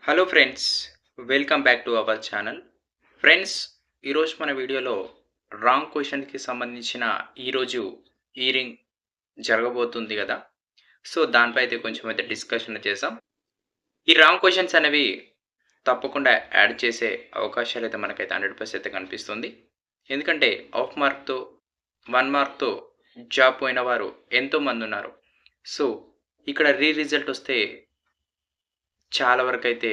Hello friends, welcome back to our channel. Friends, ఈరోజు మన వీడియోలో రాంగ్ క్వశ్చన్కి సంబంధించిన ఈరోజు హీరింగ్ జరగబోతుంది కదా. సో దానిపై అయితే కొంచెం అయితే డిస్కషన్ చేసాం. ఈ రాంగ్ క్వశ్చన్స్ అనేవి తప్పకుండా యాడ్ చేసే అవకాశాలు అయితే మనకైతే 100% అయితే కనిపిస్తుంది. ఎందుకంటే హాఫ్ మార్క్తో 1 మార్క్తో జాబ్ పోయిన వారు ఎంతోమంది ఉన్నారు. సో ఇక్కడ రిజల్ట్ వస్తే చాలా వరకైతే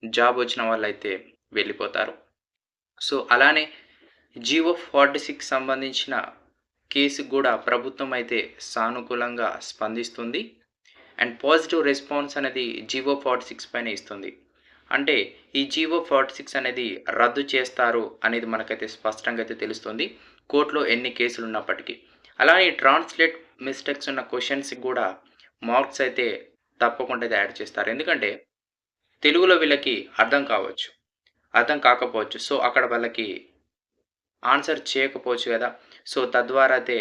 జాబ్ వచ్చిన వాళ్ళైతే వెళ్ళిపోతారు. సో, అలానే జియో 46 సంబంధించిన కేసుకి గూడా ప్రభుత్వం అయితే సానుకూలంగా స్పందిస్తుంది. అండ్ పాజిటివ్ రెస్పాన్స్ అనేది జియో 46 పైన ఇస్తుంది. అంటే ఈ జియో 46 అనేది రద్దు చేస్తారు అనేది మనకైతే స్పష్టంగా అయితే తెలుస్తుంది. కోర్టులో ఎన్ని కేసులు ఉన్నప్పటికీ. అలానే ట్రాన్స్‌లేట్ మిస్టేక్స్ ఉన్న క్వెషన్స్‌కి గూడా మార్క్స్ అయితే తప్పకుండా అయితే యాడ్ చేస్తారు. ఎందుకంటే తెలుగులో వీళ్ళకి అర్థం కావచ్చు. అర్థం కాకపోవచ్చు. సో, అక్కడ వాళ్ళకి ఆన్సర్ చేయకపోవచ్చు గదా. సో, తద్వారా అయితే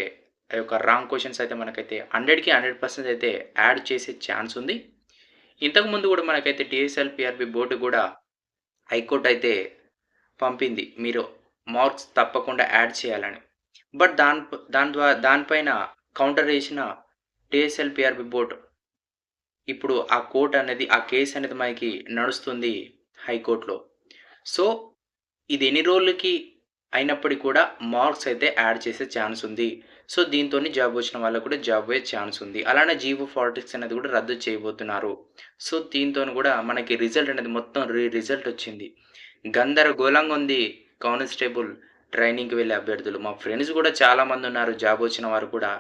ఆ యొక్క రాంగ్ క్వెషన్స్ అయితే మనకైతే 100కి 100% అయితే యాడ్ చేసే ఛాన్స్ ఉంది. ఇంతకుముందు గూడా మనకైతే టీఎస్ఎల్‌పీఆర్‌బీ బోర్డ్ గూడా హైకోర్ట్ అయితే పంపింది. మీరు మార్క్స్ తప్పకుండా యాడ్ చేయాలని. బట్ దానిపైన కౌంటర్ ఏసిన టీఎస్ఎల్‌పీఆర్‌బీ బోర్డ్ ఇప్పుడు ఆ కేస్ అనేది మనకి నడుస్తుంది హైకోర్ట్‌లో. సో, ఇది ఎన్ని రోజులకి అయినప్పటికి కూడా మార్క్స్ అయితే యాడ్ చేసే ఛాన్స్ ఉంది. సో, దీంతోని జాబ్ వచ్చిన వాళ్ళకి కూడా జాబ్ పోయే ఛాన్స్ ఉంది. అలానే జియో 46 అనేది కూడా రద్దు చేయబోతున్నారు. సో, దీంతోని కూడా మనకి రిజల్ట్ అనేది మొత్తం రిజల్ట్ వచ్చింది. గందరగోళంగా ఉంది కానిస్టేబుల్ ట్రైనింగ్‌కి వెళ్ళే అభ్యర్థులు. మా ఫ్రెండ్స్ కూడా చాలామంది ఉన్నారు జాబ్ వచ్చిన వారు కూడా.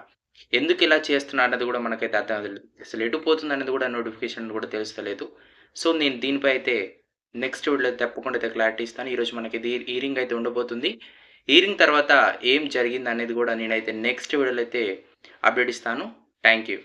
ఎందుకు ఇలా చేస్తున్నారన్నది కూడా మనకైతే అర్థం అవ్వలేదు. అసలు ఎటు పోతుందనేది కూడా నోటిఫికేషన్ కూడా తెలుస్తలేదు. సో, నేను దీనిపై అయితే నెక్స్ట్ వీడియోలో తప్పకుండా అయితే క్లారిటీ ఇస్తాను. ఈరోజు మనకి హీరింగ్ అయితే ఉండబోతుంది. హీరింగ్ తర్వాత ఏం జరిగిందనేది కూడా నేనైతే నెక్స్ట్ వీడియోలో అయితే అప్డేట్ ఇస్తాను. Thank you.